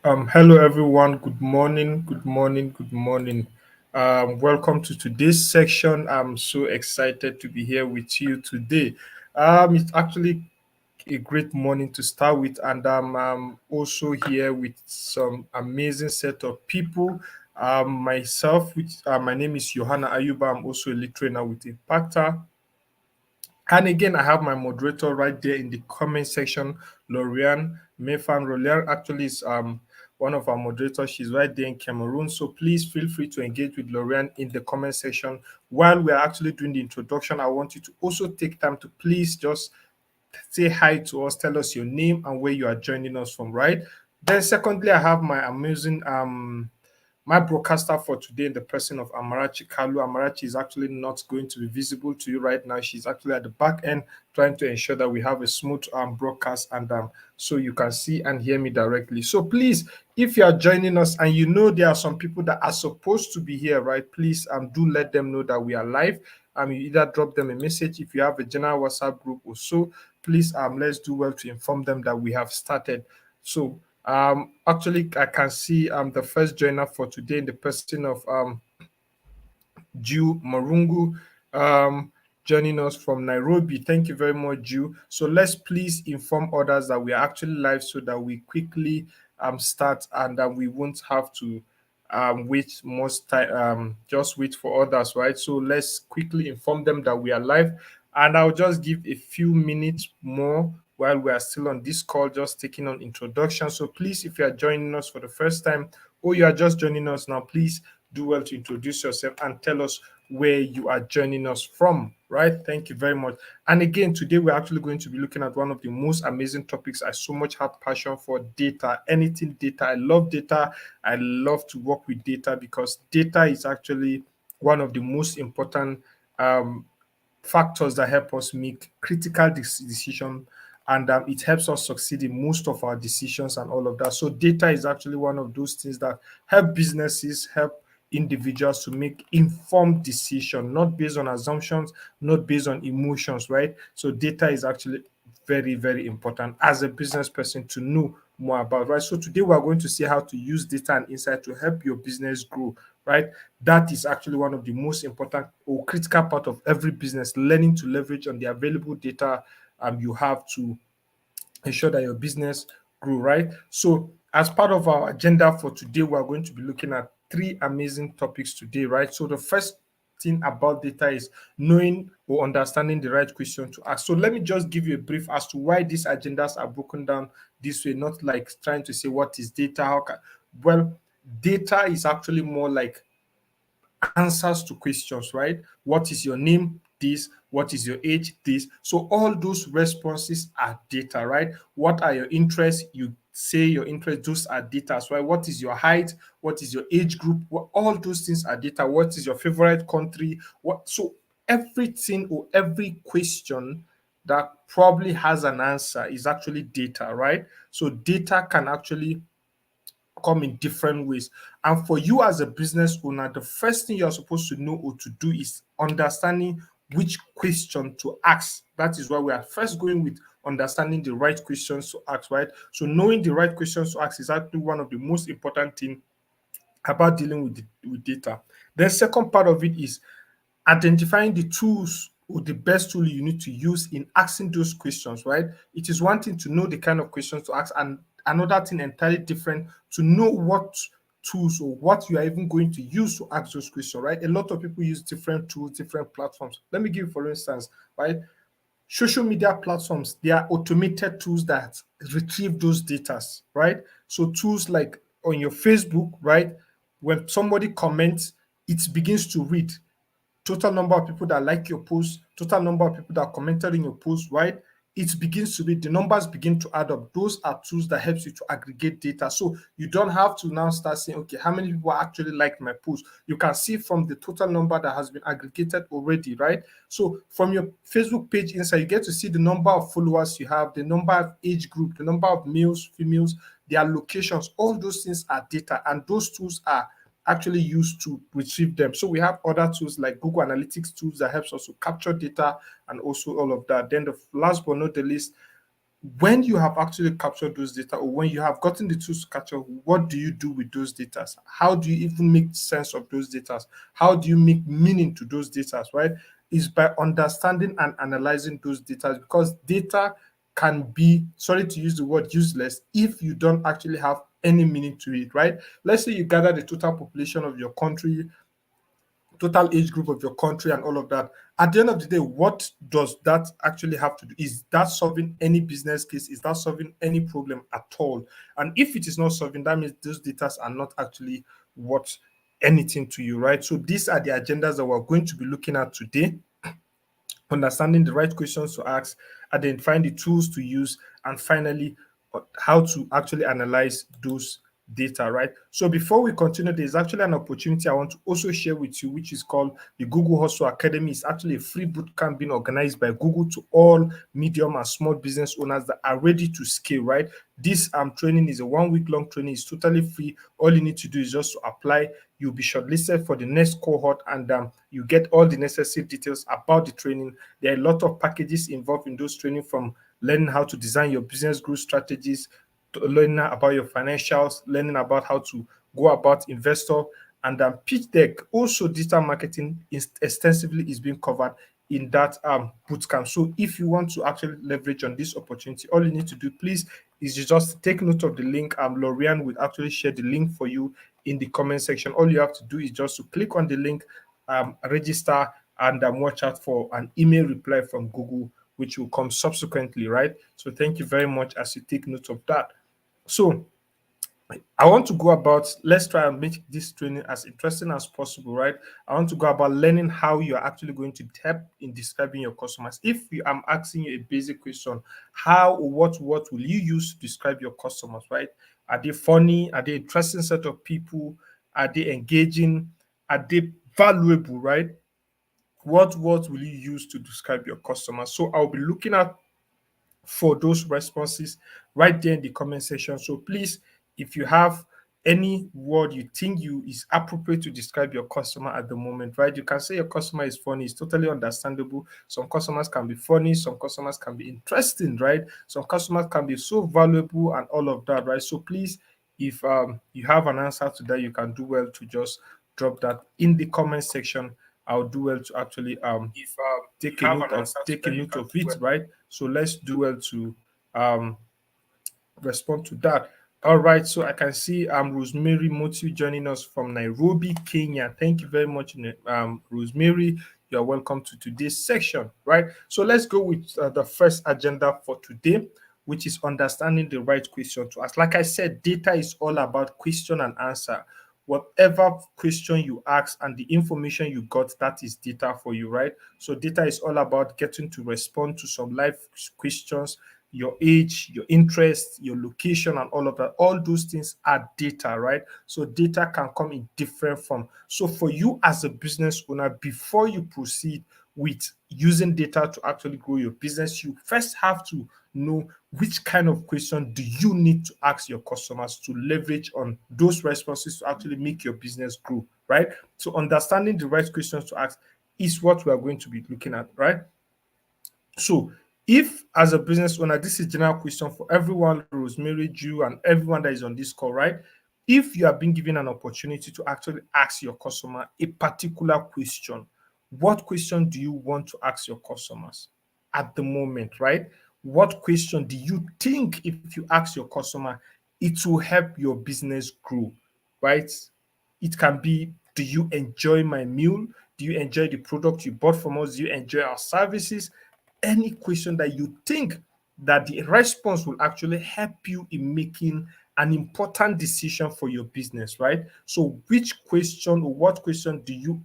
Hello everyone. Good morning. Good morning. Good morning. Welcome to today's section. I'm so excited to be here with you today. It's actually a great morning to start with, and I'm also here with some amazing set of people. Myself, which my name is Johanna Ayuba. I'm also a lead trainer with Impactor. And again, I have my moderator right there in the comment section, Lorian Mefan. Lorian actually is one of our moderators. She's right there in Cameroon. So please feel free to engage with Lorian in the comment section. While we're actually doing the introduction, I want you to also take time to please just say hi to us, tell us your name and where you are joining us from, right? Then secondly, I have my amazing my broadcaster for today in the person of Amarachi Kalu. Amarachi is actually not going to be visible to you right now. She's actually at the back end trying to ensure that we have a smooth broadcast and so you can see and hear me directly. So please, if you are joining us and you know there are some people that are supposed to be here, right? Please do let them know that we are live. You either drop them a message if you have a general WhatsApp group or so. Please let's do well to inform them that we have started. So actually, I can see the first joiner for today in the person of Jew Marungu joining us from Nairobi. Thank you very much, Jew. So let's please inform others that we are actually live so that we quickly start and we won't have to wait most time, just wait for others, right? So let's quickly inform them that we are live. And I'll just give a few minutes more while we are still on this call, just taking on introduction. So please, if you are joining us for the first time or you are just joining us now, please do well to introduce yourself and tell us where you are joining us from, right? Thank you very much. And again, today we're actually going to be looking at one of the most amazing topics. I so much have passion for data, anything data. I love data. I love to work with data because data is actually one of the most important um, factors that help us make critical decisions, and it helps us succeed in most of our decisions and all of that. So data is actually one of those things that help businesses, help individuals to make informed decision, not based on assumptions, not based on emotions, right? So data is actually very, very important as a business person to know more about, right? So today we are going to see how to use data and insight to help your business grow, right? That is actually one of the most important or critical part of every business, learning to leverage on the available data you have to ensure that your business grow, right? So as part of our agenda for today, we are going to be looking at three amazing topics today, right? So the first thing about data is knowing or understanding the right question to ask. So let me just give you a brief as to why these agendas are broken down this way, not like trying to say what is data, well, data is actually more like answers to questions, right? What is your name? This. What is your age? This. So all those responses are data, right? What are your interests? You say your interests, those are data, right? What is your height? What is your age group? All those things are data. What is your favorite country? What so everything or every question that probably has an answer is actually data, right? So data can actually come in different ways. And for you as a business owner, the first thing you're supposed to know or to do is understanding which question to ask. That is why we are first going with understanding the right questions to ask, right? So knowing the right questions to ask is actually one of the most important things about dealing with data. The second part of it is identifying the tools or the best tool you need to use in asking those questions, right? It is one thing to know the kind of questions to ask, and another thing entirely different to know what tools or what you are even going to use to ask those questions, right? A lot of people use different tools, different platforms. Let me give you, for instance, right? Social media platforms, they are automated tools that retrieve those data, right? So tools like on your Facebook, right? When somebody comments, it begins to read total number of people that like your post, total number of people that commented in your post, right? It begins to be the numbers begin to add up. Those are tools that helps you to aggregate data. So you don't have to now start saying, okay, how many people actually like my post? You can see from the total number that has been aggregated already, right? So from your Facebook page inside, you get to see the number of followers you have, the number of age group, the number of males, females, their locations. All those things are data, and those tools are actually used to retrieve them. So we have other tools like Google Analytics tools that helps us to capture data and also all of that. Then the last but not the least, When you have actually captured those data, or when you have gotten the tools to capture, what do you do with those data? How do you even make sense of those data? How do you make meaning to those data, right? Is by understanding and analyzing those data, because data can be, sorry to use the word, useless if you don't actually have any meaning to it, right? Let's say you gather the total population of your country, total age group of your country, and all of that. At the end of the day, what does that actually have to do? Is that solving any business case? Is that solving any problem at all? And if it is not solving, that means those data are not actually worth anything to you, right? So these are the agendas that we're going to be looking at today: understanding the right questions to ask, identifying the tools to use, and finally, how to actually analyze those data, right? So before we continue, there's actually an opportunity I want to also share with you, which is called the Google Hustle Academy. It's actually a free bootcamp being organized by Google to all medium and small business owners that are ready to scale, right? This training is a 1 week long training. It's totally free. All you need to do is just to apply. You'll be shortlisted for the next cohort, and you get all the necessary details about the training. There are a lot of packages involved in those training, from learning how to design your business growth strategies, to learning about your financials, learning about how to go about investor and pitch deck. Also, digital marketing is extensively is being covered in that bootcamp. So if you want to actually leverage on this opportunity, all you need to do, please, is you just take note of the link. Lorian will actually share the link for you in the comment section. All you have to do is just to click on the link, register, and watch out for an email reply from Google, which will come subsequently, right? So thank you very much as you take note of that. So I want to go about, let's try and make this training as interesting as possible, right? I want to go about learning how you're actually going to help in describing your customers. If you, I'm asking you a basic question, how or what will you use to describe your customers, right? Are they funny? Are they interesting set of people? Are they engaging? Are they valuable, right? What will you use to describe your customers? So I'll be looking at for those responses right there in the comment section. So please, if you have any word you think you is appropriate to describe your customer at the moment, right? You can say your customer is funny. It's totally understandable. Some customers can be funny, some customers can be interesting, right? Some customers can be so valuable and all of that, right? So please, if you have an answer to that, you can do well to just drop that in the comment section. I'll do well to actually If you take a have note an of answer to take a that, you note can of do it, well. right? So let's do well to um respond to that. All right, so I can see Rosemary Motu joining us from Nairobi, Kenya. Thank you very much, Rosemary. You're welcome to today's section, right? So let's go with the first agenda for today, which is understanding the right question to ask. Like I said, data is all about question and answer. Whatever question you ask and the information you got, that is data for you, right? So data is all about getting to respond to some life questions, your age, your interest, your location, and all of that. All those things are data, right? So data can come in different form. So for you as a business owner, before you proceed with using data to actually grow your business, you first have to know which kind of question do you need to ask your customers to leverage on those responses to actually make your business grow, right? So understanding the right questions to ask is what we are going to be looking at, right? So, if as a business owner, this is general question for everyone, Rosemary, Jew, and everyone that is on this call, right? If you have been given an opportunity to actually ask your customer a particular question, what question do you want to ask your customers at the moment, right? What question do you think if you ask your customer, it will help your business grow, right? It can be, do you enjoy my meal? Do you enjoy the product you bought from us? Do you enjoy our services? Any question that you think that the response will actually help you in making an important decision for your business, right? So, which question or what question do you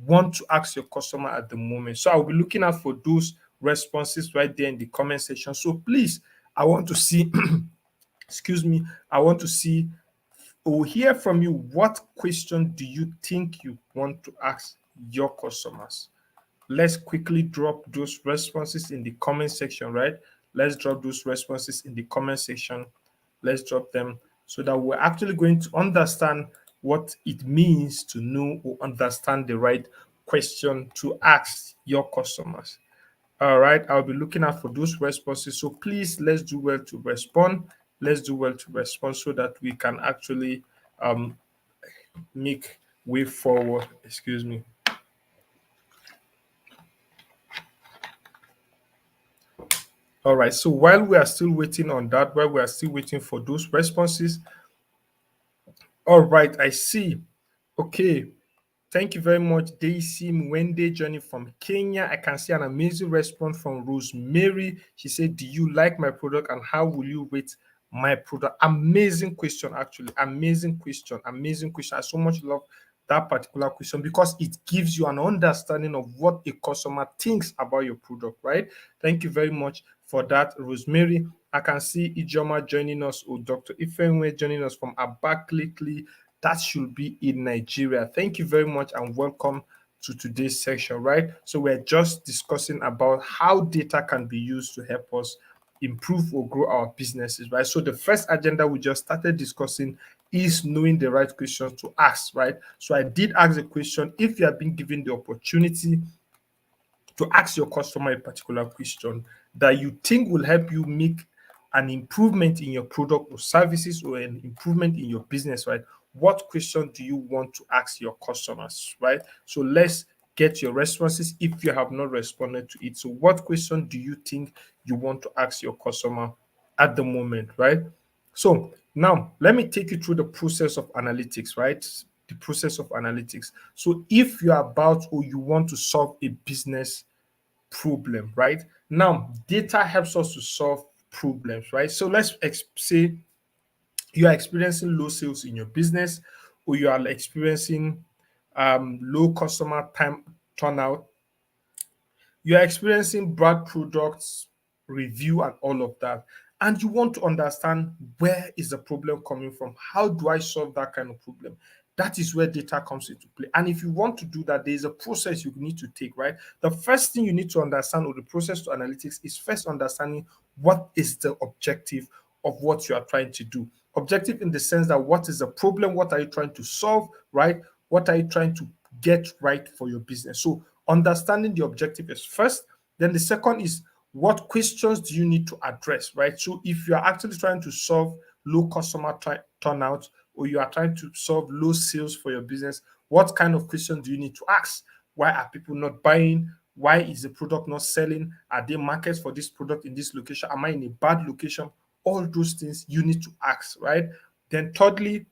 want to ask your customer at the moment? So, I'll be looking out for those responses right there in the comment section. So, please, I want to see, excuse me, I want to see or hear from you. What question do you think you want to ask your customers? Let's quickly drop those responses in the comment section, right? Let's drop those responses in the comment section. Let's drop them so that we're actually going to understand what it means to know or understand the right question to ask your customers. All right, I'll be looking out for those responses. So please, let's do well to respond. Let's do well to respond so that we can actually um, make way forward. Excuse me. All right, so while we are still waiting on that, while we are still waiting for those responses, all right, I see. Okay, thank you very much, Daisy Mwende joining from Kenya. I can see an amazing response from Rosemary. She said, "Do you like my product and how will you rate my product?" Amazing question, actually. Amazing question. Amazing question. I so much love that particular question because it gives you an understanding of what a customer thinks about your product, right? Thank you very much for that, Rosemary. I can see Ijoma joining us, or Dr. Ifenwe joining us from Abakaliki. That should be in Nigeria. Thank you very much and welcome to today's section, right? So we're just discussing about how data can be used to help us improve or grow our businesses, right? So the first agenda we just started discussing is knowing the right questions to ask, right? So I did ask the question, if you have been given the opportunity to ask your customer a particular question that you think will help you make an improvement in your product or services or an improvement in your business, right? What question do you want to ask your customers, right? So let's get your responses if you have not responded to it. So, what question do you think you want to ask your customer at the moment, right? So, now let me take you through the process of analytics, right? The process of analytics. So, if you're about or you want to solve a business problem, right? Now, data helps us to solve problems, right? So let's say you are experiencing low sales in your business, or you are experiencing low customer time turnout, you're experiencing bad products review and all of that, and you want to understand where is the problem coming from, how do I solve that kind of problem. That is where data comes into play. And if you want to do that, there's a process you need to take, right? The first thing you need to understand, or the process to analytics, is first understanding what is the objective of what you are trying to do. Objective in the sense that what is the problem, what are you trying to solve, right? What are you trying to get right for your business? So understanding the objective is first. Then the second is, what questions do you need to address, right? So if you are actually trying to solve low customer turnout, or you are trying to solve low sales for your business, what kind of questions do you need to ask? Why are people not buying? Why is the product not selling? Are there markets for this product in this location? Am I in a bad location? All those things you need to ask, right? Then thirdly,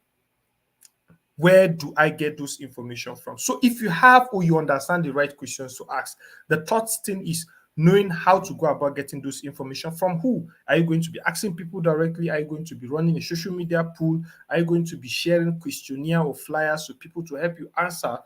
where do I get those information from? So if you have or you understand the right questions to ask, the third thing is knowing how to go about getting those information from who. Are you going to be asking people directly? Are you going to be running a social media pool? Are you going to be sharing questionnaire or flyers so people to help you answer?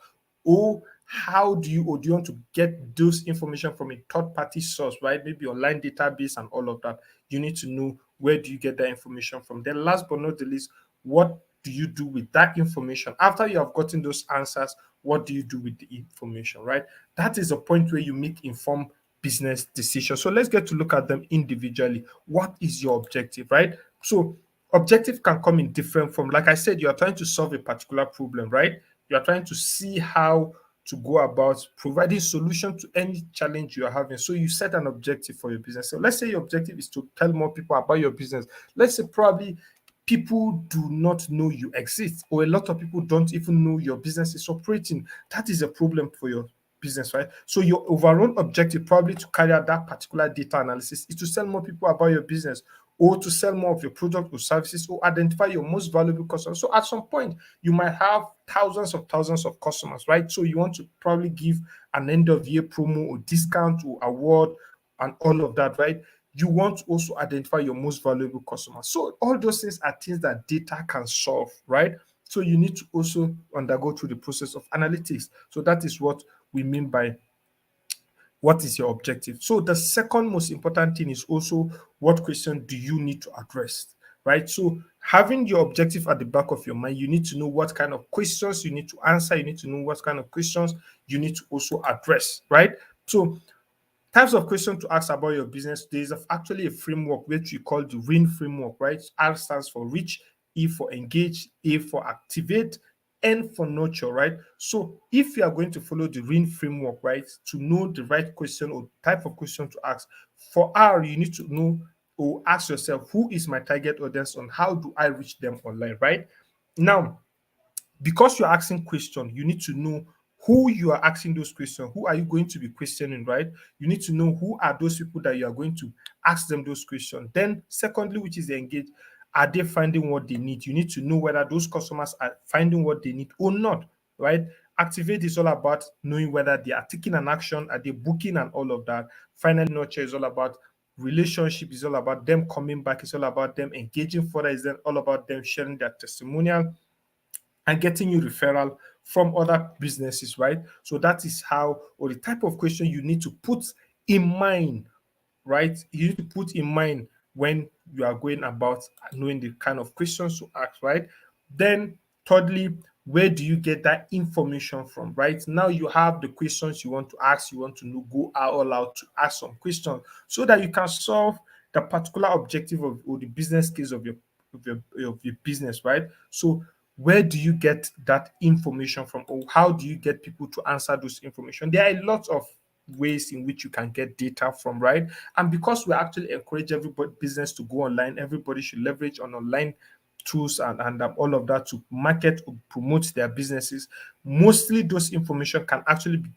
Or how do you, or do you want to get those information from a third party source, right? Maybe online database and all of that. You need to know, where do you get that information from. Then last but not the least, what do you do with that information after you have gotten those answers? What do you do with the information, right? That is a point where you make informed business decisions. So let's get to look at them individually. What is your objective, right? So objective can come in different form. Like I said, you are trying to solve a particular problem, right? You are trying to see how to go about providing solution to any challenge you are having. So you set an objective for your business. So let's say your objective is to tell more people about your business. Let's say probably people do not know you exist, or a lot of people don't even know your business is operating. That is a problem for your business, right? So your overall objective, probably to carry out that particular data analysis, is to tell more people about your business, or to sell more of your product or services, or identify your most valuable customers. So at some point you might have thousands of customers, right? So you want to probably give an end of year promo or discount or award and all of that, right? You want to also identify your most valuable customers. So all those things are things that data can solve, right? So you need to also undergo through the process of analytics. So that is what we mean by what is your objective. So the second most important thing is also, what question do you need to address, right? So having your objective at the back of your mind, you need to know what kind of questions you need to answer. You need to know what kind of questions you need to also address, right? So types of questions to ask about your business. There is actually a framework which we call the RIN framework, right? R stands for reach, E for engage, A for activate, N for nurture, right? So if you are going to follow the RIN framework, right, to know the right question or type of question to ask, for R, you need to know or ask yourself, who is my target audience and how do I reach them online, right? Now, because you're asking questions, you need to know who you are asking those questions. Who are you going to be questioning, right? You need to know who are those people that you are going to ask them those questions. Then, secondly, which is engage, are they finding what they need? You need to know whether those customers are finding what they need or not, right? Activate is all about knowing whether they are taking an action, are they booking, and all of that. Finally, nurture is all about relationship, is all about them coming back, it's all about them engaging further, is then all about them sharing their testimonial and getting you referral from other businesses, right? So that is how, or the type of question you need to put in mind, right? You need to put in mind when you are going about knowing the kind of questions to ask, right? Then, thirdly, where do you get that information from, right? Now you have the questions you want to ask, you want to know, go all out to ask some questions so that you can solve the particular objective of or the business case of your business, right? So where do you get that information from, or how do you get people to answer those information? There are a lot of ways in which you can get data from, right? And because we actually encourage everybody business to go online, everybody should leverage on online tools and all of that to market or promote their businesses. Mostly those information can actually be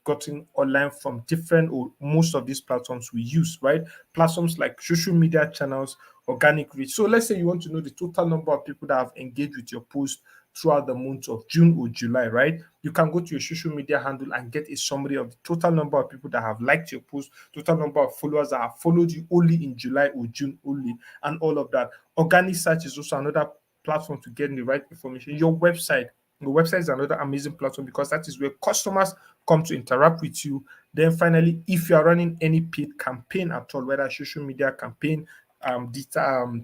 gotten online from different or most of these platforms we use, right? Platforms like social media channels, organic reach. So let's say you want to know the total number of people that have engaged with your post throughout the month of June or July, right? You can go to your social media handle and get a summary of the total number of people that have liked your post, total number of followers that have followed you only in July or June only, and all of that. Organic search is also another platform to get the right information. Your website is another amazing platform because that is where customers come to interact with you. Then finally, if you are running any paid campaign at all, whether social media campaign,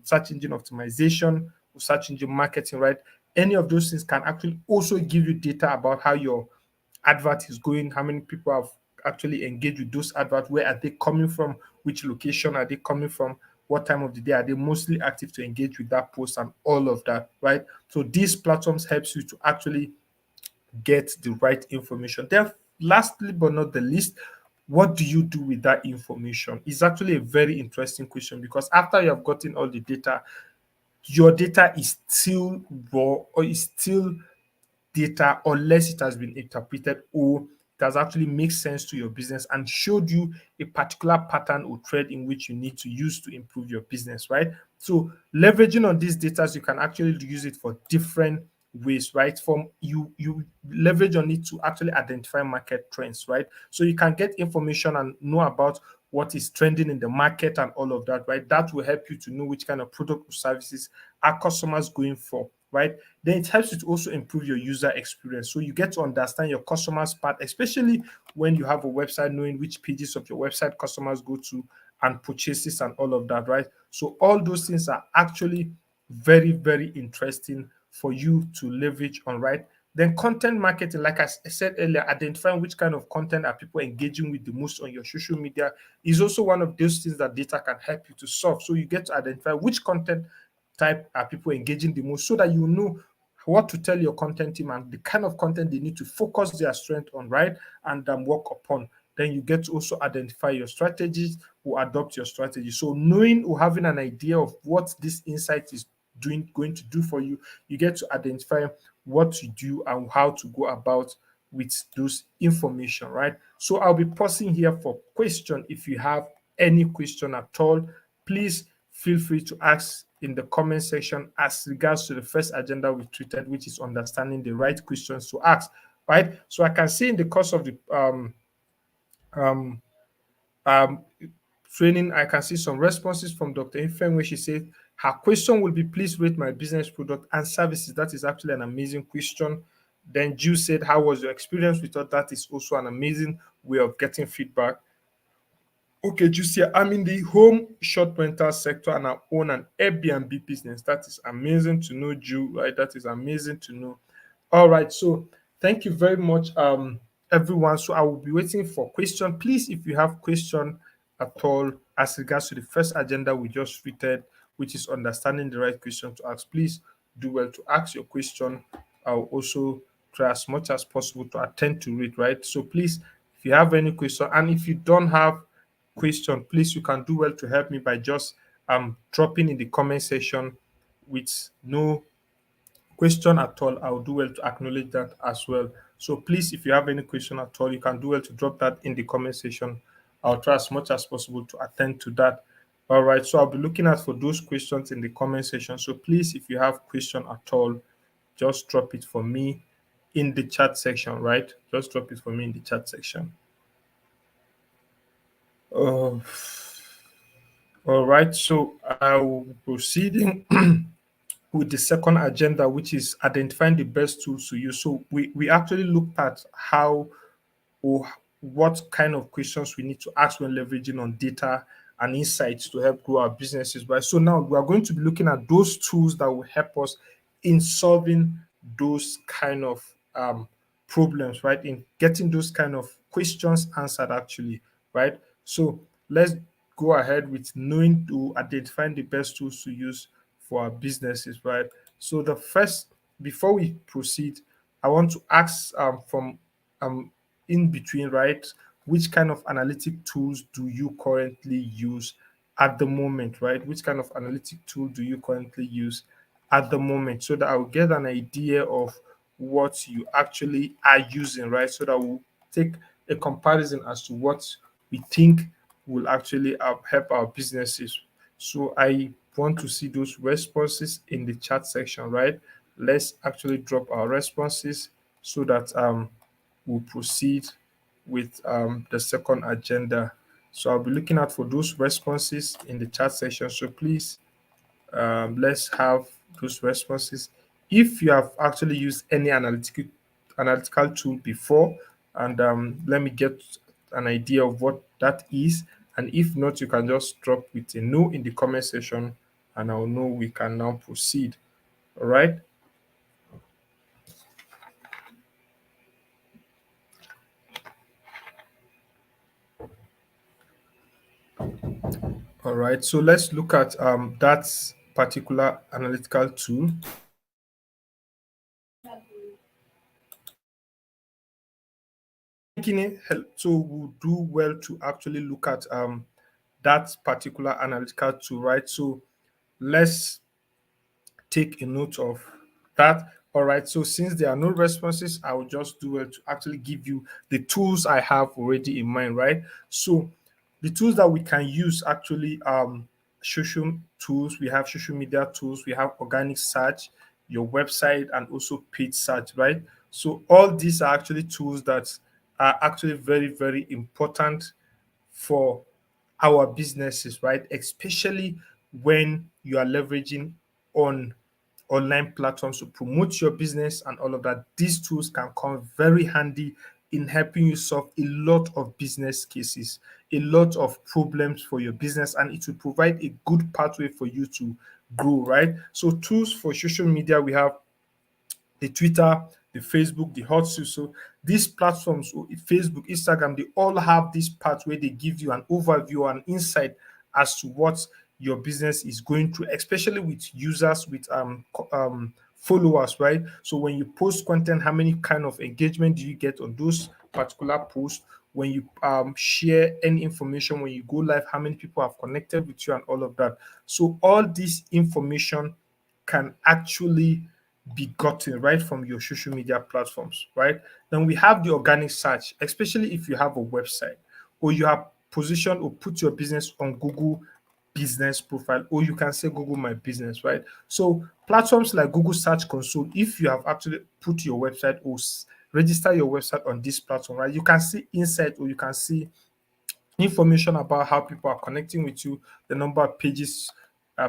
search engine optimization, or search engine marketing, right? Any of those things can actually also give you data about how your advert is going, how many people have actually engaged with those adverts, where are they coming from, which location are they coming from, what time of the day are they mostly active to engage with that post, and all of that, right? So these platforms helps you to actually get the right information. Then lastly but not the least, what do you do with that information? Is actually a very interesting question because after you have gotten all the data, your data is still raw or is still data unless it has been interpreted or it has actually made sense to your business and showed you a particular pattern or trend in which you need to use to improve your business, right? So leveraging on these data, you can actually use it for different ways, right? From you leverage on it to actually identify market trends, right? So you can get information and know about what is trending in the market and all of that, right? That will help you to know which kind of product or services are customers going for, right? Then it helps you to also improve your user experience. So you get to understand your customers' part, especially when you have a website, knowing which pages of your website customers go to and purchases and all of that, right? So all those things are actually very, very interesting for you to leverage on, right? Then content marketing, like I said earlier, identifying which kind of content are people engaging with the most on your social media is also one of those things that data can help you to solve. So you get to identify which content type are people engaging the most so that you know what to tell your content team and the kind of content they need to focus their strength on, right? And work upon. Then you get to also identify your strategies or adopt your strategy. So knowing or having an idea of what this insight is going to do for you, you get to identify what to do and how to go about with those information, right? So I'll be pausing here for question. If you have any question at all, please feel free to ask in the comment section as regards to the first agenda we treated, which is understanding the right questions to ask, right? So I can see in the course of the um, um, training, I can see some responses from Dr. Ifem where she said her question will be, please rate my business product and services. That is actually an amazing question. Then Jew said, how was your experience with that? That is also an amazing way of getting feedback. Okay, Juicia, I'm in the home short rental sector and I own an Airbnb business. That is amazing to know, Jew, right? That is amazing to know. All right, so thank you very much, everyone. So I will be waiting for question. Please, if you have question at all as regards to the first agenda we just treated, which is understanding the right question to ask, please do well to ask your question I'll also try as much as possible to attend to it, right? So please, if you have any question, and if you don't have question, please you can do well to help me by just dropping in the comment section with no question at all. I'll do well to acknowledge that as well. So please, if you have any question at all, you can do well to drop that in the comment section. I'll try as much as possible to attend to that. All right. So I'll be looking out for those questions in the comment section. So please, if you have question at all, just drop it for me in the chat section, right? Just drop it for me in the chat section. Uh, all right. So I will be proceeding with the second agenda, which is identifying the best tools to use. So we actually looked at how or what kind of questions we need to ask when leveraging on data and insights to help grow our businesses. Right. So now we are going to be looking at those tools that will help us in solving those kind of problems, right? In getting those kind of questions answered, actually, right? So let's go ahead with knowing to identifying the best tools to use for our businesses, right? So the first, before we proceed, I want to ask from um, in between, right? Which kind of analytic tools do you currently use at the moment, right? Which kind of analytic tool do you currently use at the moment, so that I'll get an idea of what you actually are using, right? So that we'll take a comparison as to what we think will actually help our businesses. So I want to see those responses in the chat section, right? Let's actually drop our responses so that we'll proceed with the second agenda. So I'll be looking out for those responses in the chat section. So please, let's have those responses. If you have actually used any analytical tool before, and let me get an idea of what that is. And if not, you can just drop with a no in the comment section, and I'll know we can now proceed. All right. All right. So let's look at that particular analytical tool. So we'll do well to actually look at that particular analytical tool, right? So let's take a note of that. All right. So since there are no responses, I will just do it to actually give you the tools I have already in mind, right? So the tools that we can use actually social tools, we have social media tools, we have organic search, your website, and also paid search, right? So all these are actually tools that are actually very, very important for our businesses, right? Especially when you are leveraging on online platforms to promote your business and all of that. These tools can come very handy in helping you solve a lot of business cases, a lot of problems for your business, and it will provide a good pathway for you to grow, right? So, tools for social media, we have the Twitter, the Facebook, the Hotsuite. So these platforms, Facebook, Instagram, they all have this part where they give you an overview and insight as to what your business is going through, especially with users, with followers, right? So when you post content, how many kind of engagement do you get on those particular posts? When you share any information, when you go live, how many people have connected with you and all of that. So all this information can actually be gotten right from your social media platforms, right? Then we have the organic search, especially if you have a website or you have positioned or put your business on Google business profile, or you can say Google My Business, right? So platforms like Google Search Console, if you have actually put your website or register your website on this platform, right, you can see insight or you can see information about how people are connecting with you, the number of pages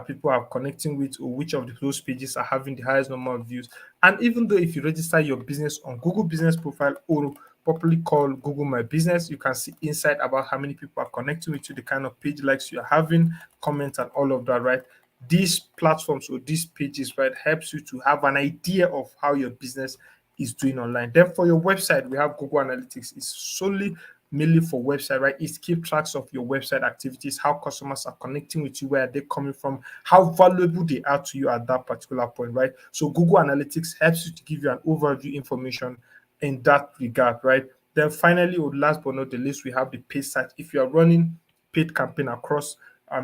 people are connecting with, or which of those pages are having the highest number of views. And even though if you register your business on Google Business Profile, or popularly called Google My Business, you can see insight about how many people are connecting with you, the kind of page likes you're having, comments, and all of that, right? These platforms or these pages, right, helps you to have an idea of how your business is doing online. Then for your website, we have Google Analytics. It's solely mainly for website, right, is keep tracks of your website activities, how customers are connecting with you, where are they coming from, how valuable they are to you at that particular point, right? So Google Analytics helps you to give you an overview information in that regard, right? Then finally, or last but not the least, we have the paid search. If you are running paid campaign across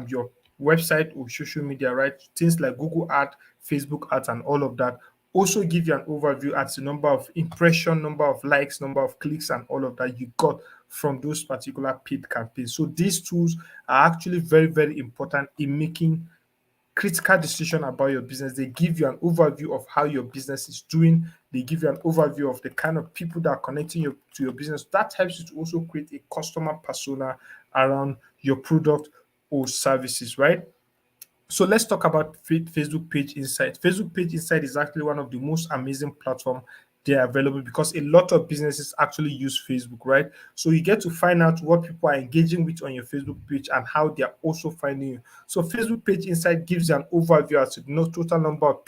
your website or social media, right? Things like Google Ad, Facebook ads, and all of that also give you an overview as the number of impression, number of likes, number of clicks, and all of that you got from those particular paid campaigns. So these tools are actually very, very important in making critical decision about your business. They give you an overview of how your business is doing. They give you an overview of the kind of people that are connecting you to your business. That helps you to also create a customer persona around your product or services, right? So let's talk about Facebook Page Insight. Facebook Page Insight is actually one of the most amazing platform they are available because a lot of businesses actually use Facebook, right? So you get to find out what people are engaging with on your Facebook page and how they are also finding you. So Facebook Page Insight gives you an overview as to the total number of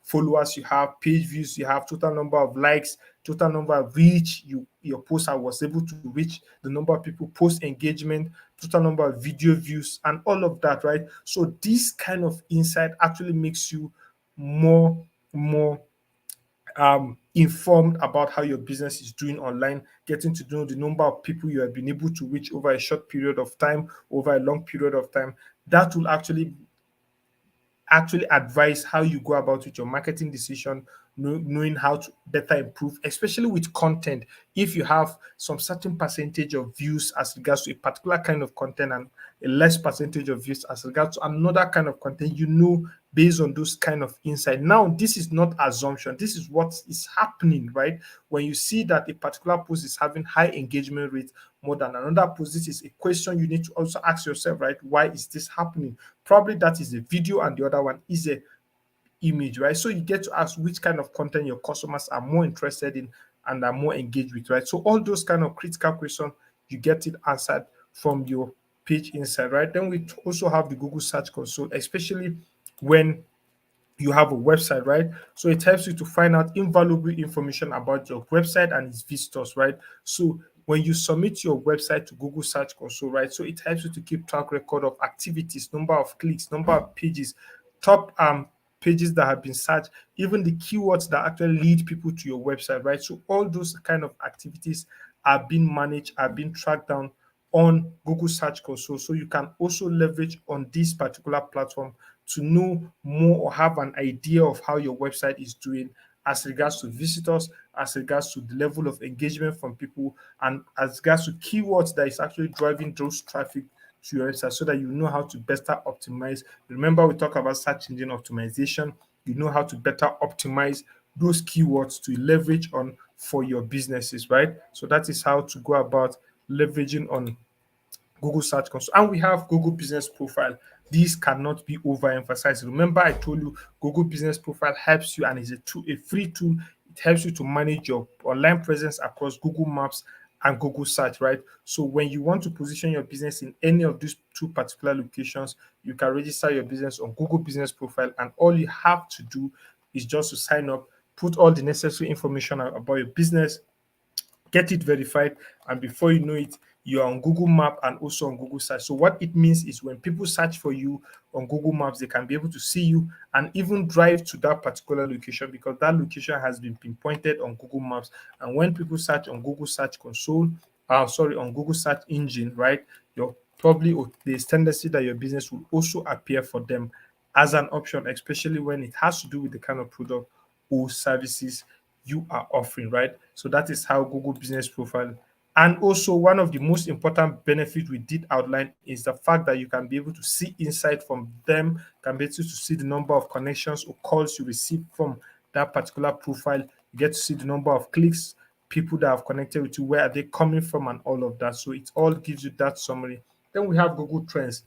followers you have, page views you have, total number of likes, total number of reach your post was able to reach, the number of people, post engagement, total number of video views, and all of that, right? So this kind of insight actually makes you more informed about how your business is doing online, getting to know the number of people you have been able to reach over a short period of time, over a long period of time. That will actually advise how you go about with your marketing decision, knowing how to better improve, especially with content. If you have some certain percentage of views as regards to a particular kind of content and a less percentage of views as regards to another kind of content, based on those kind of insight. Now, this is not assumption. This is what is happening, right? When you see that a particular post is having high engagement rate more than another post, this is a question you need to also ask yourself, right? Why is this happening? Probably that is a video and the other one is a image, right? So you get to ask which kind of content your customers are more interested in and are more engaged with, right? So all those kind of critical questions, you get it answered from your page inside, right? Then we also have the Google Search Console, especially when you have a website, right? So it helps you to find out invaluable information about your website and its visitors, right? So when you submit your website to Google Search Console, right? So it helps you to keep track record of activities, number of clicks, number of pages, top pages that have been searched, even the keywords that actually lead people to your website, right? So all those kind of activities are being managed, are being tracked down on Google Search Console. So you can also leverage on this particular platform to know more or have an idea of how your website is doing as regards to visitors, as regards to the level of engagement from people, and as regards to keywords that is actually driving those traffic to your website so that you know how to better optimize. Remember, we talk about search engine optimization. You know how to better optimize those keywords to leverage on for your businesses, right? So that is how to go about leveraging on Google Search Console. And we have Google Business Profile. These cannot be overemphasized. Remember, I told you Google Business Profile helps you and is a tool, a free tool. It helps you to manage your online presence across Google Maps and Google Search, right? So when you want to position your business in any of these two particular locations, you can register your business on Google Business Profile, and all you have to do is just to sign up, put all the necessary information about your business, get it verified, and before you know it, you're on Google Map and also on Google Search. So what it means is when people search for you on Google Maps, they can be able to see you and even drive to that particular location because that location has been pinpointed on Google Maps. And when people search on Google Search Console, on Google Search Engine, right, your probably there's tendency that your business will also appear for them as an option, especially when it has to do with the kind of product or services you are offering, right? So that is how Google Business Profile. And also, one of the most important benefits we did outline is the fact that you can be able to see insight from them, can be able to see the number of connections or calls you receive from that particular profile. You get to see the number of clicks, people that have connected with you, where are they coming from, and all of that. So it all gives you that summary. Then we have Google Trends.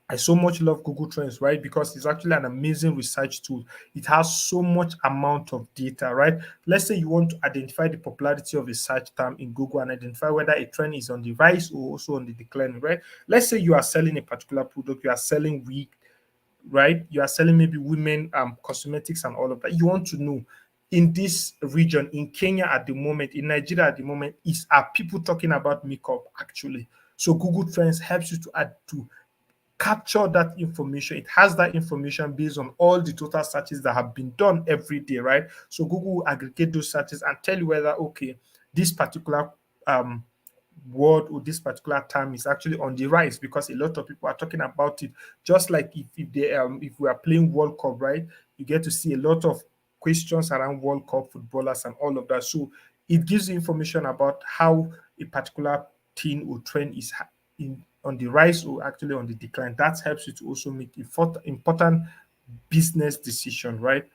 I so much love Google Trends, right? Because it's actually an amazing research tool. It has so much amount of data, right? Let's say you want to identify the popularity of a search term in Google and identify whether a trend is on the rise or also on the decline, right? Let's say you are selling a particular product, you are selling wig, right? You are selling maybe women cosmetics and all of that. You want to know in this region, in Kenya at the moment, in Nigeria at the moment, is are people talking about makeup actually. So Google Trends helps you to add to capture that information. It has that information based on all the total searches that have been done every day, right? So Google will aggregate those searches and tell you whether, okay, this particular um, word or this particular term is actually on the rise because a lot of people are talking about it. Just like if we are playing World Cup, right? You get to see a lot of questions around World Cup footballers and all of that. So it gives you information about how a particular thing or trend is on the rise or actually on the decline. That helps you to also make important business decision, right?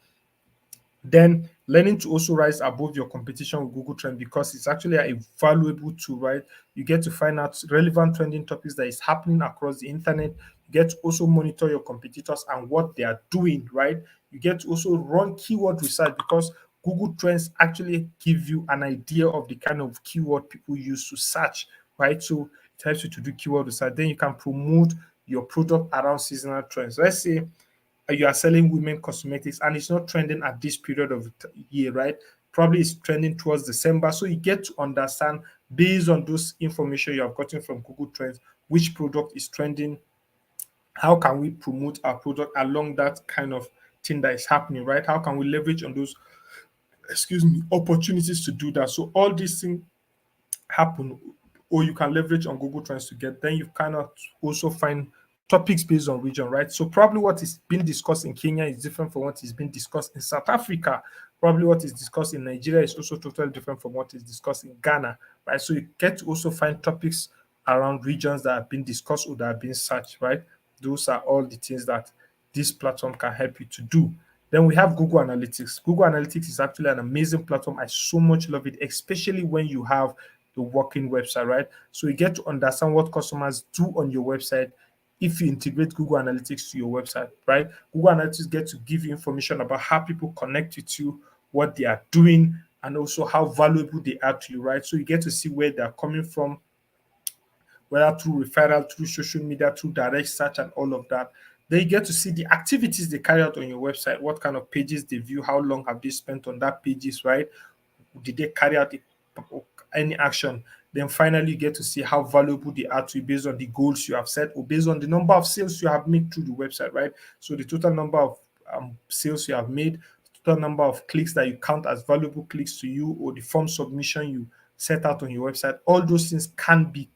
Then learning to also rise above your competition with Google Trend because it's actually a valuable tool, right? You get to find out relevant trending topics that is happening across the internet. You get to also monitor your competitors and what they are doing, right? You get to also run keyword research because Google Trends actually give you an idea of the kind of keyword people use to search, right? So it helps you to do keyword research. Then you can promote your product around seasonal trends. Let's say you are selling women cosmetics and it's not trending at this period of year, right? Probably it's trending towards December. So you get to understand based on those information you have gotten from Google Trends which product is trending. How can we promote our product along that kind of thing that is happening, right? How can we leverage on those, excuse me, opportunities to do that? So all these things happen or you can leverage on Google Trends to get. Then you cannot also find topics based on region, right? So probably what is being discussed in Kenya is different from what is being discussed in South Africa. Probably what is discussed in Nigeria is also totally different from what is discussed in Ghana, right? So you get to also find topics around regions that have been discussed or that have been searched, right? Those are all the things that this platform can help you to do. Then we have Google Analytics. Google Analytics is actually an amazing platform. I so much love it, especially when you have the working website, right? So you get to understand what customers do on your website if you integrate Google Analytics to your website, right? Google Analytics get to give you information about how people connect with you, what they are doing, and also how valuable they are to you, right? So you get to see where they're coming from, whether through referral, through social media, through direct search, and all of that. Then you get to see the activities they carry out on your website, what kind of pages they view, how long have they spent on that pages, right? Did they carry out any action? Then finally, you get to see how valuable they are to you based on the goals you have set or based on the number of sales you have made through the website, right? So the total number of sales you have made, the total number of clicks that you count as valuable clicks to you, or the form submission you set out on your website. All those things can be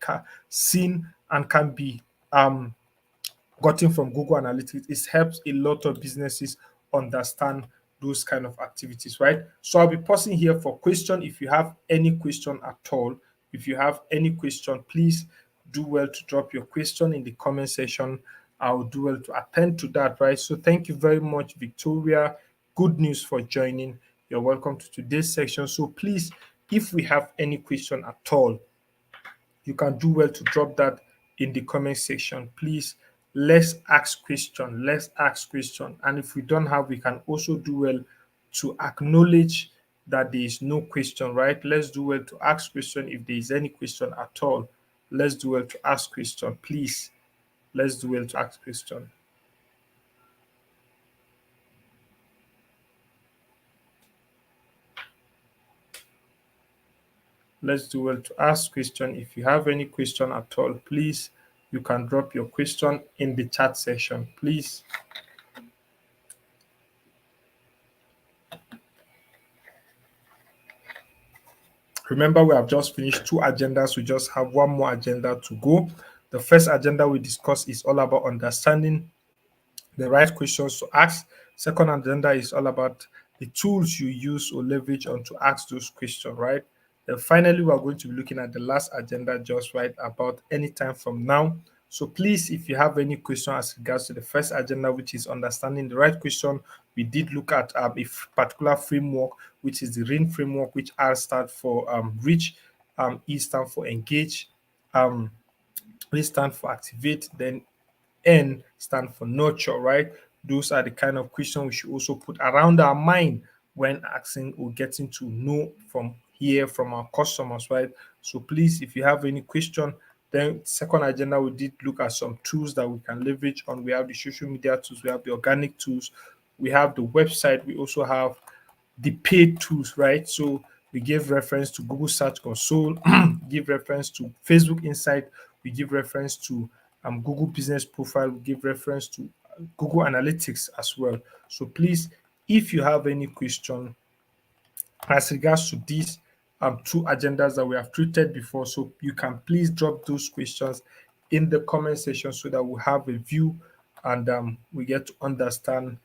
seen and can be um, gotten from Google Analytics. It helps a lot of businesses understand those kind of activities, right? So I'll be pausing here for question. If you have any question at all, if you have any question, please do well to drop your question in the comment section. I'll do well to attend to that, right? So thank you very much, Victoria. Good news for joining. You're welcome to today's section. So please, if we have any question at all, you can do well to drop that in the comment section. Please, let's ask question. Let's ask question. And if we don't have, we can also do well to acknowledge that there is no question, right? Let's do well to ask question if there is any question at all. Let's do well to ask question. Please, let's do well to ask question. Let's do well to ask question. If you have any question at all, please, you can drop your question in the chat section, please. Remember, we have just finished two agendas. We just have one more agenda to go. The first agenda we discuss is all about understanding the right questions to ask. Second agenda is all about the tools you use or leverage on to ask those questions, right? Then finally, we are going to be looking at the last agenda just right about any time from now. So please, if you have any question as regards to the first agenda, which is understanding the right question, we did look at a particular framework, which is the RIN framework, which R stands for reach, E stands for engage, um, A stands for activate, then N stand for nurture, right? Those are the kind of questions we should also put around our mind when asking or getting to know from here from our customers, right? So please, if you have any question, then second agenda we did look at some tools that we can leverage on. We have the social media tools, we have the organic tools, we have the website, we also have the paid tools, right? So we give reference to Google Search Console, give reference to Facebook Insight, we give reference to Google Business Profile, we give reference to Google Analytics as well. So please, if you have any question as regards to these two agendas that we have treated before, so you can please drop those questions in the comment section so that we have a view and we get to understand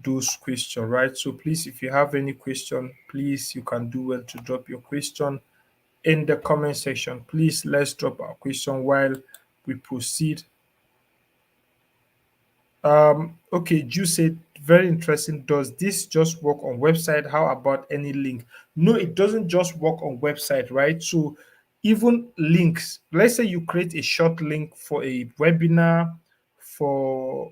those questions, right? So please, if you have any question, please you can do well to drop your question in the comment section. Please let's drop our question while we proceed. Okay, Ju said very interesting. Does this just work on website? How about any link? No, it doesn't just work on website, right? So even links, let's say you create a short link for a webinar, for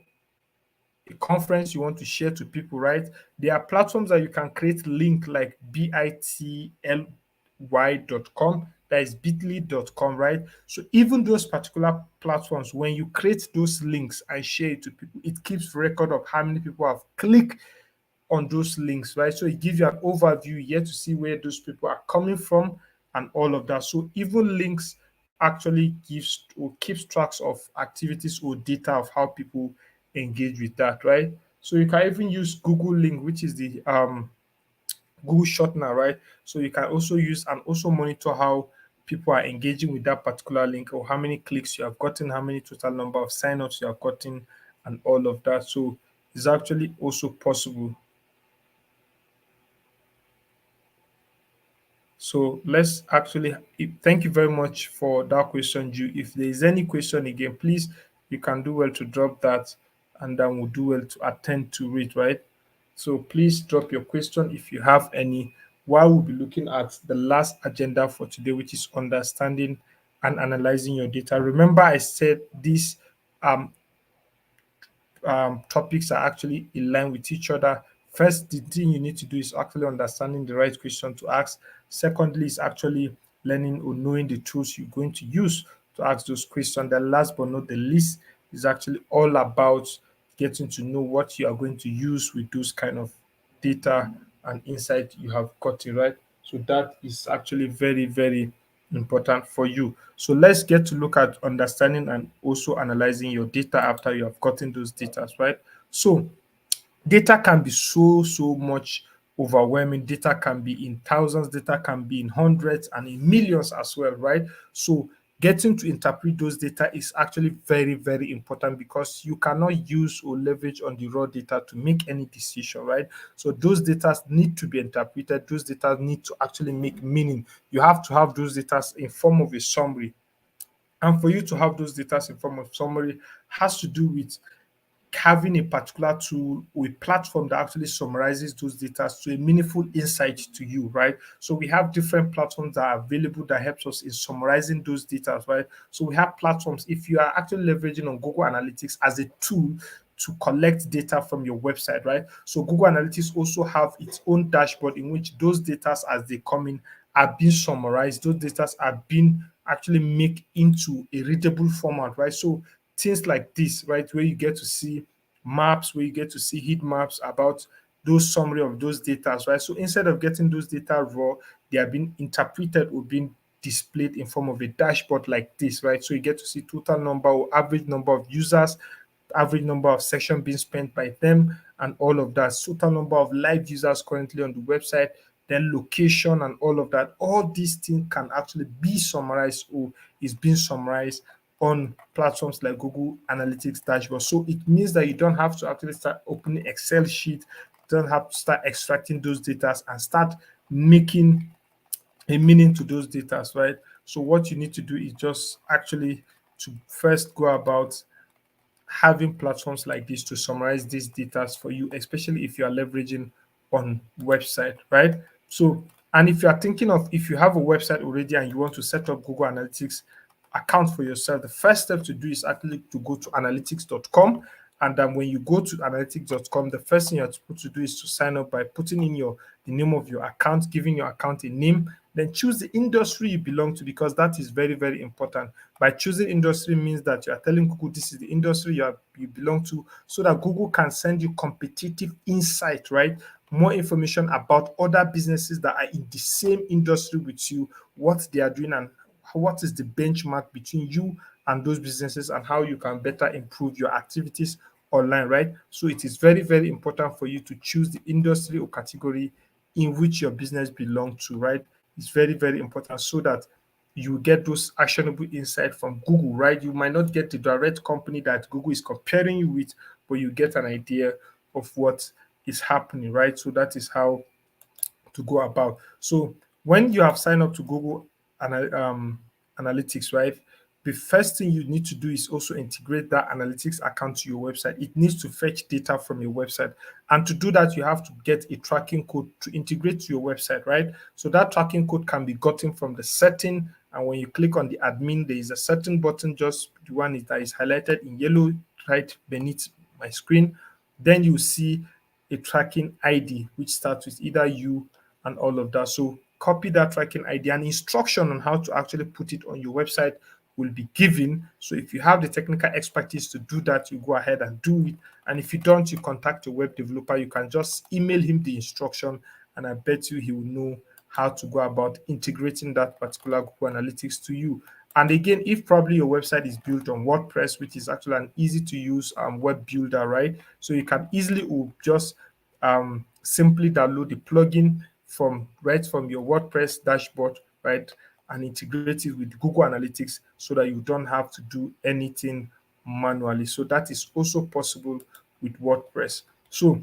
a conference you want to share to people, right? There are platforms that you can create link like bitly.com, that is bit.ly.com, right? So even those particular platforms, when you create those links and share it to people, it keeps record of how many people have clicked on those links, right? So it gives you an overview here to see where those people are coming from and all of that. So even links actually gives or keeps tracks of activities or data of how people engage with that, right? So you can even use Google Link, which is the Google shortener, right? So you can also use and also monitor how people are engaging with that particular link or how many clicks you have gotten, how many total number of signups you have gotten, and all of that. So it's actually also possible. So let's actually thank you very much for that question, Ju. If there is any question again, please you can do well to drop that and then we'll do well to attend to it, right? So please drop your question if you have any while we'll be looking at the last agenda for today, which is understanding and analyzing your data. Remember, I said this um, topics are actually in line with each other. First, the thing you need to do is actually understanding the right question to ask. Secondly, is actually learning or knowing the tools you're going to use to ask those questions. The last but not the least is actually all about getting to know what you are going to use with those kind of data and insight you have gotten, right? So that is actually very, very important for you. So let's get to look at understanding and also analyzing your data after you have gotten those data, right? So data can be so much overwhelming. Data can be in thousands, data can be in hundreds and in millions as well, right? So getting to interpret those data is actually very, very important because you cannot use or leverage on the raw data to make any decision, right? So those data need to be interpreted, those data need to actually make meaning. You have to have those data in form of a summary, and for you to have those data in form of summary has to do with having a particular tool or a platform that actually summarizes those data to a meaningful insight to you, right? So we have different platforms that are available that helps us in summarizing those data, right? So we have platforms, if you are actually leveraging on Google Analytics as a tool to collect data from your website, right? So Google Analytics also have its own dashboard in which those data as they come in are being summarized. Those data are being actually make into a readable format, right? So things like this, right, where you get to see maps, where you get to see heat maps about those summary of those data, right? So instead of getting those data raw, they are being interpreted or being displayed in form of a dashboard like this, right? So you get to see total number or average number of users, average number of sessions being spent by them, and all of that. Total number of live users currently on the website, then location and all of that. All these things can actually be summarized or is being summarized on platforms like Google Analytics dashboard. So it means that you don't have to actually start opening Excel sheet, you don't have to start extracting those data and start making a meaning to those data, right? So what you need to do is just actually to first go about having platforms like this to summarize these data for you, especially if you are leveraging on website, right? So, and if you are thinking of if you have a website already and you want to set up Google Analytics account for yourself, the first step to do is actually to go to analytics.com. And then when you go to analytics.com, the first thing you're supposed to do is to sign up by putting in the name of your account, giving your account a name, then choose the industry you belong to because that is very, very important. By choosing industry means that you are telling Google this is the industry you belong to so that Google can send you competitive insight, right? more information about other businesses that are in the same industry with you, what they are doing, and what is the benchmark between you and those businesses, and how you can better improve your activities online, right? So it is very, very important for you to choose the industry or category in which your business belongs to, right? It's very, very important so that you get those actionable insight from Google, right? You might not get the direct company that Google is comparing you with, but you get an idea of what is happening, right? So that is how to go about. So when you have signed up to Google Analytics, right? The first thing you need to do is also integrate that analytics account to your website. It needs to fetch data from your website. And to do that, you have to get a tracking code to integrate to your website, right? So that tracking code can be gotten from the setting. And when you click on the admin, there is a certain button, just the one that is highlighted in yellow right beneath my screen. Then you see a tracking ID, which starts with either you and all of that. So copy that tracking ID, and instruction on how to actually put it on your website will be given. So if you have the technical expertise to do that, you go ahead and do it. And if you don't, you contact your web developer. You can just email him the instruction, and I bet you he will know how to go about integrating that particular Google Analytics to you. And again, if probably your website is built on WordPress, which is actually an easy to use web builder, right? So you can easily just simply download the plugin from right from your WordPress dashboard, right, and integrate it with Google Analytics so that you don't have to do anything manually. So that is also possible with WordPress. So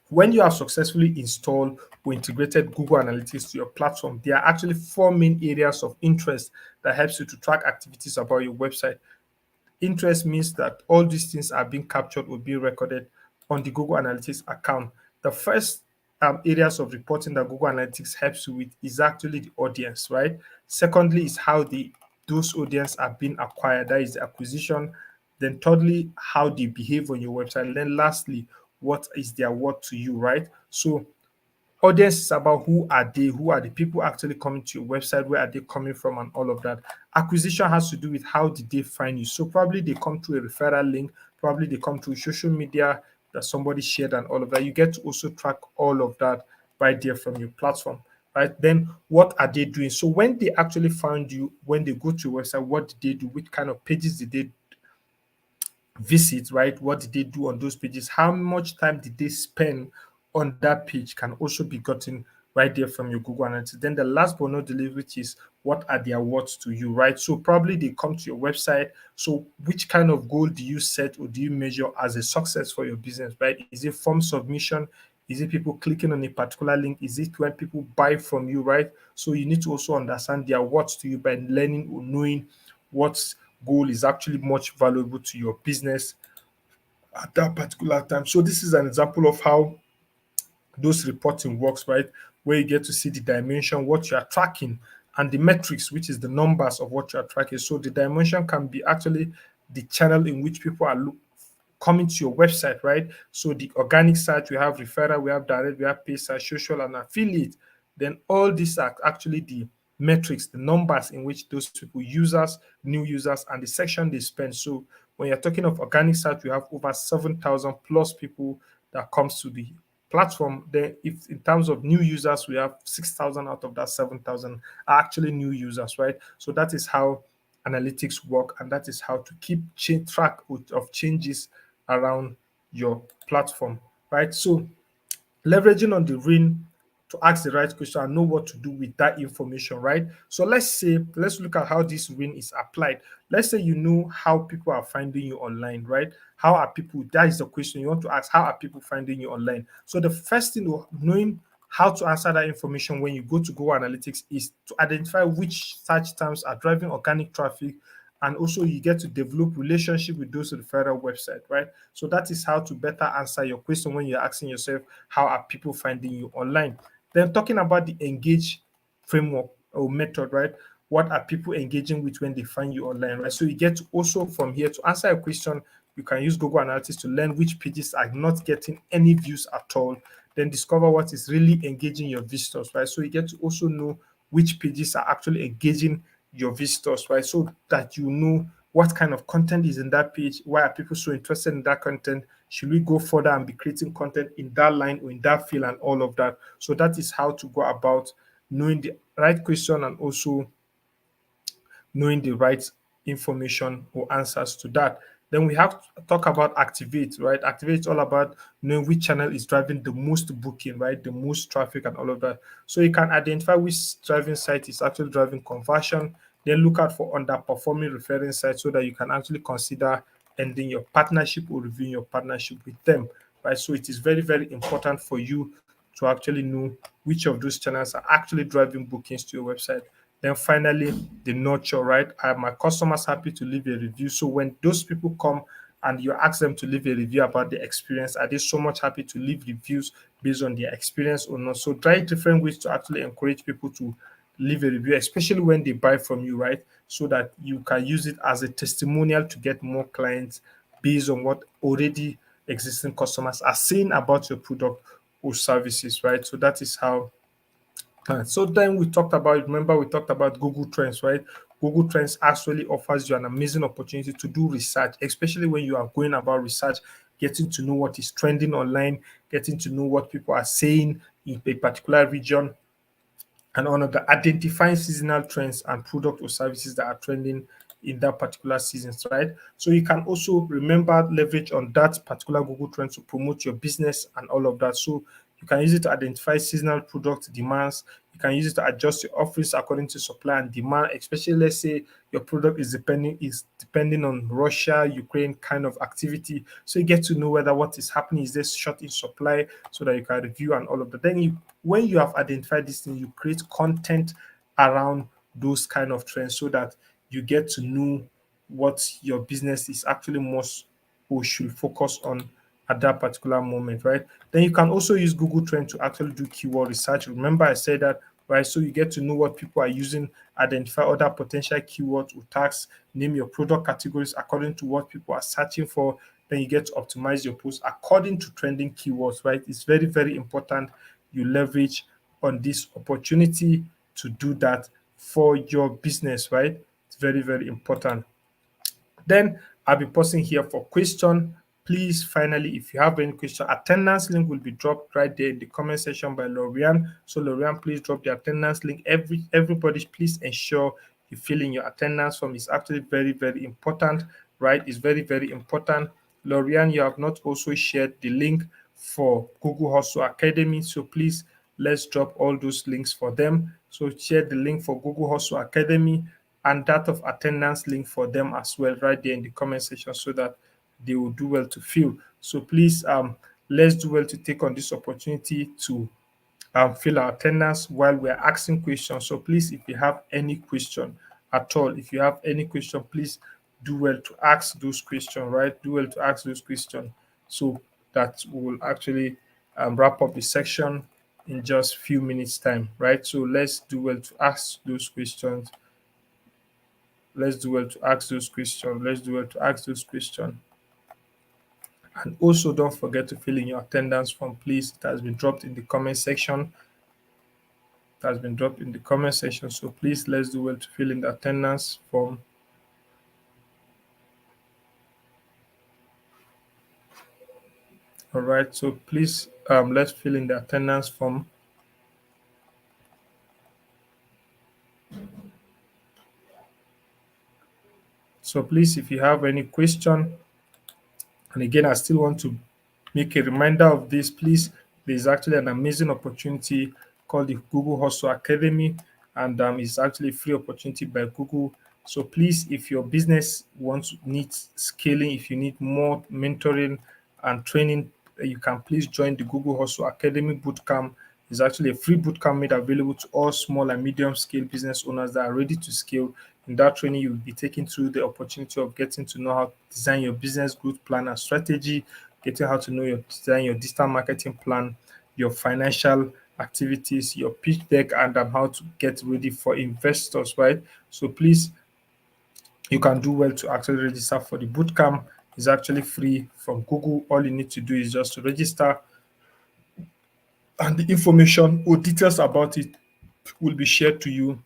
when you have successfully installed or integrated Google Analytics to your platform, there are actually four main areas of interest that helps you to track activities about your website. Interest means that all these things are being captured or being recorded on the Google Analytics account. The first areas of reporting that Google Analytics helps you with is actually the audience, right? Secondly, is how those audience are being acquired. That is the acquisition. Then thirdly, how they behave on your website. And then lastly, what is their worth to you, right? So audience is about who are the people actually coming to your website, where are they coming from, and all of that. Acquisition has to do with how did they find you. So probably they come through a referral link, probably they come through social media that somebody shared, and all of that. You get to also track all of that right there from your platform, right? Then what are they doing? So when they actually found you, when they go to your website, what did they do? Which kind of pages did they visit, right? What did they do on those pages? How much time did they spend on that page can also be gotten right there from your Google Analytics. Then the last but not the least, which is what are their words to you, right? So probably they come to your website. So which kind of goal do you set or do you measure as a success for your business, right? Is it form submission? Is it people clicking on a particular link? Is it when people buy from you, right? So you need to also understand their words to you by learning or knowing what goal is actually much valuable to your business at that particular time. So this is an example of how those reporting works, right? Where you get to see the dimension, what you are tracking, and the metrics, which is the numbers of what you are tracking. So the dimension can be actually the channel in which people are coming to your website, right? So the organic site, we have referral, we have direct, we have paid site, social, and affiliate. Then all these are actually the metrics, the numbers in which those people, users, new users, and the section they spend. So when you're talking of organic site, we have over 7,000 plus people that comes to the platform. Then if in terms of new users, we have 6,000 out of that 7,000 are actually new users, right? So that is how analytics work, and that is how to keep track of changes around your platform, right? So leveraging on the ring to ask the right question and know what to do with that information, right? So let's look at how this ring is applied. Let's say you know how people are finding you online, right? How are people, that is the question you want to ask, how are people finding you online? So the first thing, knowing how to answer that information when you go to Google Analytics, is to identify which search terms are driving organic traffic, and also you get to develop relationship with those referral website, right? So that is how to better answer your question when you're asking yourself, how are people finding you online? Then talking about the engage framework or method, right? What are people engaging with when they find you online, right? So you get to also from here to answer a question, you can use Google Analytics to learn which pages are not getting any views at all. Then discover what is really engaging your visitors, right? So you get to also know which pages are actually engaging your visitors, right? So that you know what kind of content is in that page, why are people so interested in that content, Should we go further and be creating content in that line or in that field and all of that? So that is how to go about knowing the right question and also knowing the right information or answers to that. Then we have to talk about activate, right? Activate is all about knowing which channel is driving the most booking, right? The most traffic and all of that. So you can identify which driving site is actually driving conversion. Then look out for underperforming referring sites so that you can actually consider ending your partnership or reviewing your partnership with them, right? So it is very, very important for you to actually know which of those channels are actually driving bookings to your website. Then finally, the nurture, right? Are my customers happy to leave a review? So when those people come and you ask them to leave a review about the experience, are they so much happy to leave reviews based on their experience or not? So try different ways to actually encourage people to leave a review, especially when they buy from you, right? So that you can use it as a testimonial to get more clients based on what already existing customers are saying about your product or services, right? So that is how. So then we talked about, remember we talked about Google Trends, right? Google Trends actually offers you an amazing opportunity to do research, especially when you are going about research, getting to know what is trending online, getting to know what people are saying in a particular region, and one of the identifying seasonal trends and product or services that are trending in that particular season, right? So you can also remember leverage on that particular Google trend to promote your business and all of that. So you can use it to identify seasonal product demands. You can use it to adjust your offerings according to supply and demand, especially let's say your product is depending on Russia, Ukraine kind of activity. So you get to know whether what is happening is there short in supply so that you can review and all of that. Then when you have identified this thing, you create content around those kind of trends so that you get to know what your business is actually most or should focus on at that particular moment, right? Then you can also use Google Trend to actually do keyword research. Remember, I said that, right? So you get to know what people are using, identify other potential keywords or tags, name your product categories according to what people are searching for. Then you get to optimize your post according to trending keywords, right? It's very, very important you leverage on this opportunity to do that for your business, right? It's very, very important. Then I'll be posting here for question. Please, finally, if you have any question, attendance link will be dropped right there in the comment section by Lorian. So Lorian, please drop the attendance link. Everybody, please ensure you fill in your attendance form. It's actually very, very important, right? It's very, very important. Lorian, you have not also shared the link for Google Hustle Academy. So please, let's drop all those links for them. So share the link for Google Hustle Academy and that of attendance link for them as well right there in the comment section so that they will do well to fill. So please let's do well to take on this opportunity to fill our attendance while we're asking questions. So please, if you have any question at all, if you have any question, please do well to ask those questions, right? Do well to ask those questions so that we will actually wrap up the section in just few minutes time, right? So let's do well to ask those questions. Let's do well to ask those questions. Let's do well to ask those questions. And also don't forget to fill in your attendance form, please. It has been dropped in the comment section. It has been dropped in the comment section. So please let's do well to fill in the attendance form. All right. So please let's fill in the attendance form. So please, if you have any question, and again, I still want to make a reminder of this, please. There's actually an amazing opportunity called the Google Hustle Academy, and it's actually a free opportunity by Google. So please, if your business needs scaling, if you need more mentoring and training, you can please join the Google Hustle Academy Bootcamp. It's actually a free bootcamp made available to all small and medium scale business owners that are ready to scale. In that training, you'll be taken through the opportunity of getting to know how to design your business growth plan and strategy, getting how to know your design your digital marketing plan, your financial activities, your pitch deck, and how to get ready for investors, right? So please, you can do well to actually register for the bootcamp. It's actually free from Google. All you need to do is just to register, and the information or details about it will be shared to you,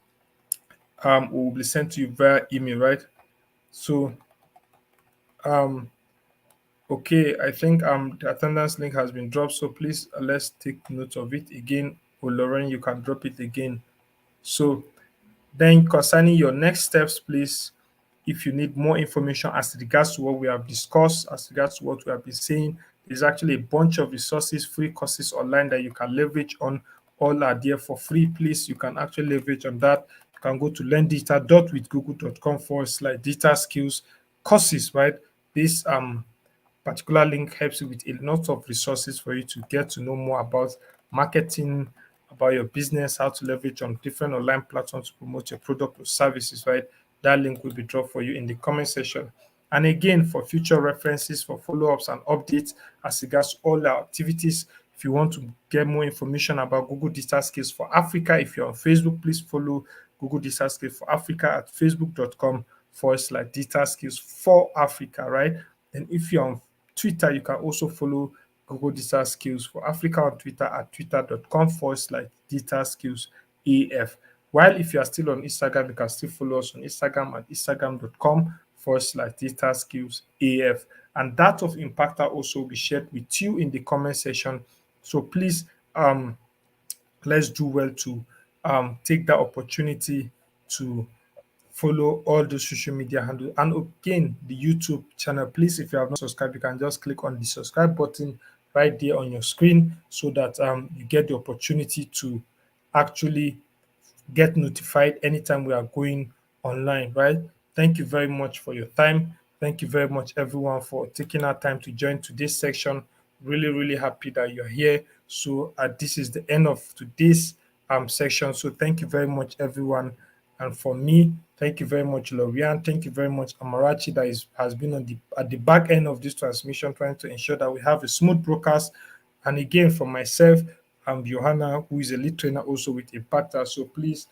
or will be sent to you via email, right? So um Okay, I think the attendance link has been dropped, so please let's take note of it again. Or Lauren, you can drop it again. So then concerning your next steps, please, if you need more information as regards to what we have discussed, as regards to what we have been saying, there's actually a bunch of resources, free courses online that you can leverage on. All are there for free. Please, you can actually leverage on that. You can go to learndata.withgoogle.com/, data skills courses, right? This particular link helps you with a lot of resources for you to get to know more about marketing, about your business, how to leverage on different online platforms to promote your product or services, right? That link will be dropped for you in the comment section. And again, for future references, for follow ups and updates as regards to all our activities, if you want to get more information about Google Digital Skills for Africa, if you're on Facebook, please follow Google Digital Skills for Africa at facebook.com/ digital skills for Africa, right? And if you're on Twitter, you can also follow Google Digital Skills for Africa on Twitter at twitter.com/ digital skills AF. While if you are still on Instagram, you can still follow us on Instagram at instagram.com/ digital skills AF. And that of Impactor also will be shared with you in the comment section. So please let's do well to take that opportunity to follow all the social media handles. And again, the YouTube channel, please, if you have not subscribed, you can just click on the subscribe button right there on your screen so that you get the opportunity to actually get notified anytime we are going online, right? Thank you very much for your time. Thank you very much, everyone, for taking our time to join today's section. Really, really happy that you're here. So, this is the end of today's section. So, thank you very much, everyone. And for me, thank you very much, Lorian. Thank you very much, Amarachi, that has been on the at the back end of this transmission, trying to ensure that we have a smooth broadcast. And again, for myself, I'm Johanna, who is a lead trainer also with Impactor. So please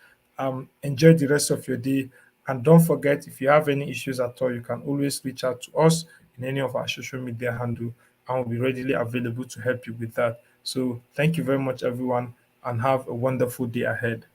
enjoy the rest of your day. And don't forget, if you have any issues at all, you can always reach out to us in any of our social media handle, and we'll be readily available to help you with that. So thank you very much, everyone, and have a wonderful day ahead.